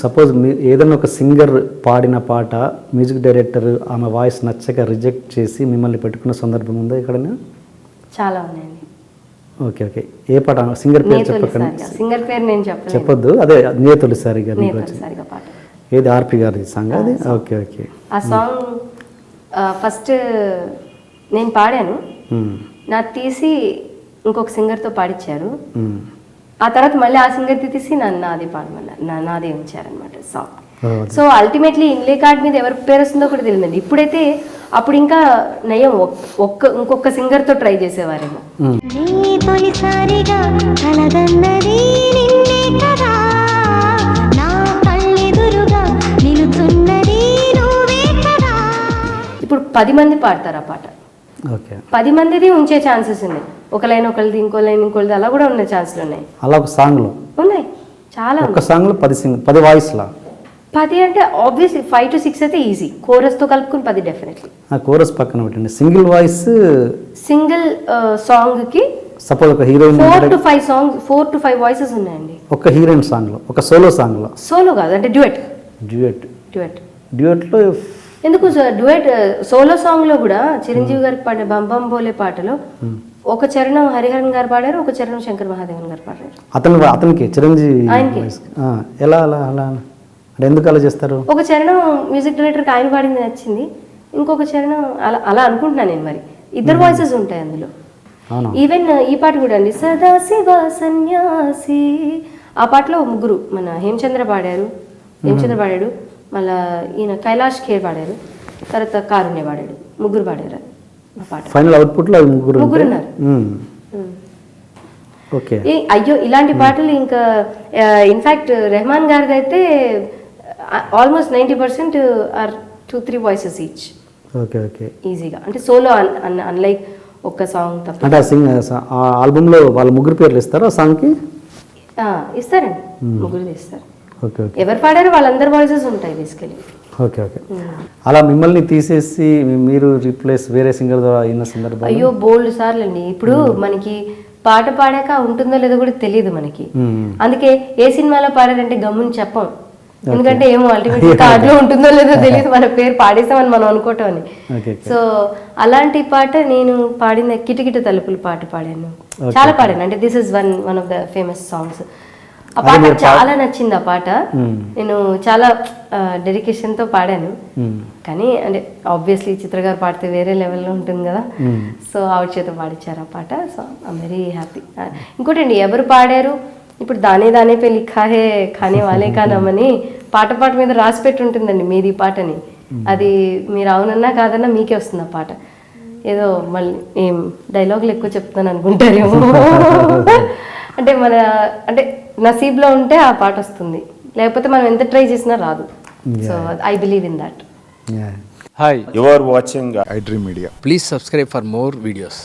Suppose ఏదైనా ఒక singer పాడిన పాట మ్యూజిక్ డైరెక్టర్ ఆమె వాయిస్ నచ్చక రిజెక్ట్ చేసి మిమ్మల్ని పెట్టుకున్న సందర్భం ఉందా ఎక్కడైనా? చాలా ఉన్నాయండి. Okay okay. ఏ పాట? సింగర్ పేరు చెప్పకండి. సింగర్ పేరు నేను చెప్పొద్దు. అదే నే తొలిసారి గారి పాట. ఏది ఆర్పి గారి సాంగ్ అది? Okay okay. ఆ సాంగ్ ఫస్ట్ నేను పాడాను, నాకు తీసి ఇంకొక సింగర్తో పాడిచ్చారు. ఆ తర్వాత మళ్ళీ ఆ సింగర్కి తీసి నన్ను నాదే పాడమన్నారు, నాదే ఉంచారనమాట సాంగ్. సో అల్టిమేట్లీ ఇన్లే కార్డ్ మీద ఎవరి పేరు వస్తుందో కూడా తెలియదండి. ఇప్పుడైతే అప్పుడు ఇంకా నయం, ఇంకొక సింగర్తో ట్రై చేసేవారేమో. ఇప్పుడు 10 మంది పాడతారు ఆ పాట. 10 మందిది ఉంచే ఛాన్సెస్ ఉన్నాయి. ఒక లైన్ ఒకరిది, ఇంకో లైన్ ఇంకోది, అలా కూడా ఉన్న ఛాన్సులు ఉన్నాయి. అలా ఒక సాంగ్లో ఉన్నాయి చాలా. ఒక సాంగ్లో 10 వాయిస్లా? 10 అంటే ఆబ్వియస్లీ 5 to 6 అయితే ఈజీ. కోరస్తో కలుపుకుని 10 డెఫినెట్లీ. కోరస్ పక్కన పెట్టండి. సింగిల్ వాయిస్ సింగిల్ సాంగ్కి సపోజ్ ఒక హీరోయిన్ 4 to 5 వాయిసెస్ ఉన్నాయండి. ఒక హీరోయిన్ సాంగ్లో, ఒక సోలో సాంగ్లో. సోలో కాదు అంటే డ్యూయట్. డ్యూయట్లో ఎందుకు డ్యూయట్? సోలో సాంగ్లో కూడా చిరంజీవి గారికి పాడే బంబం బోలే పాటలో ఒక చరణం హరిహరన్ గారు పాడారు, ఒక చరణం శంకర్ మహాదేవన్ గారు పాడారు. అతనికి చిరంజీవి ఎలా అలా అలా అంటే ఎందుకు అలా చేస్తారు? ఒక చరణం మ్యూజిక్ డైరెక్టర్కి ఆయన పాడింది నచ్చింది, ఇంకొక చరణం అలా అనుకుంటున్నాను నేను. మరి ఇద్దరు వాయిసెస్ ఉంటాయి అందులో. ఈవెన్ ఈ పాట కూడా అండి, సదా శివ సన్యాసి, ఆ పాటలో ముగ్గురు, మన హేమచంద్ర పాడాడు, మళ్ళా ఈయన కైలాష్ ఖేర్ పాడారు, తర్వాత కారుణ్య పాడాడు, ముగ్గురు పాడారు ఆ పాట. ఫైనల్ అవుట్పుట్లో ముగ్గురు ఉన్నారు. ఓకే. అయ్యో ఇలాంటి పాటలు ఇంకా ఇన్ఫాక్ట్ రెహమాన్ గారిది అయితే almost 90% or 2-3 voices each. Okay okay. ఈజీగా అంటే సోలో అన్లైక్ ఒక్క సాంగ్ తప్ప. అంటే ఆ ఆల్బమ్లో వాళ్ళ ముగ్గురు పేర్లు ఇస్తారా ఆ సాంగ్కి? ఇస్తారండి, ముగ్గురు ఇస్తారు. Okay okay. ఎవరు పాడారో వాళ్ళందరి వాయిసెస్ ఉంటాయి బేసికలీ. Okay okay. అలా మిమ్మల్ని తీసేసి మీరు రీప్లేస్ వేరే సింగర్ ద్వారా అయిన సందర్భం? అయ్యో బోల్డ్ సార్లు అండి. ఇప్పుడు మనకి పాట పాడాక ఉంటుందో లేదో కూడా తెలియదు మనకి. అందుకే ఏ సినిమాలో పాడారంటే గమ్ముని చెప్పం, ఎందుకంటే ఏమో అల్టిమేట్ కార్డులో ఉంటుందో లేదో తెలియదు, మన పేరు పాడేసామని మనం అనుకోవటం అని. సో అలాంటి పాట నేను పాడిన కిటకిట తలుపులు పాట పాడాను, చాలా పాడాను. అంటే this is one of the famous songs. ఆ పాట చాలా నచ్చింది. ఆ పాట నేను చాలా డెడికేషన్తో పాడాను. కానీ అంటే ఆబ్వియస్లీ చిత్ర గారు పాడితే వేరే లెవెల్లో ఉంటుంది కదా, సో ఆవిడ చేత పాడించారు ఆ పాట. So I'm very happy. ఇంకోటి అండి, ఎవరు పాడారు ఇప్పుడు దానే పే లిఖా హే ఖానే వాలే కా నామ్ అని పాట మీద రాసి పెట్టి ఉంటుందండి మీది పాటని. అది మీరు అవునన్నా కాదన్నా మీకే వస్తుంది ఆ పాట. ఏదో మళ్ళీ ఏం డైలాగులు ఎక్కువ చెప్తాను అనుకుంటారేమో. అంటే నసీబ్లో ఉంటే ఆ పాట వస్తుంది, లేకపోతే మనం ఎంత ట్రై చేసినా రాదు. So I believe in that. Hi, you are watching iDream Media. Please subscribe for more videos.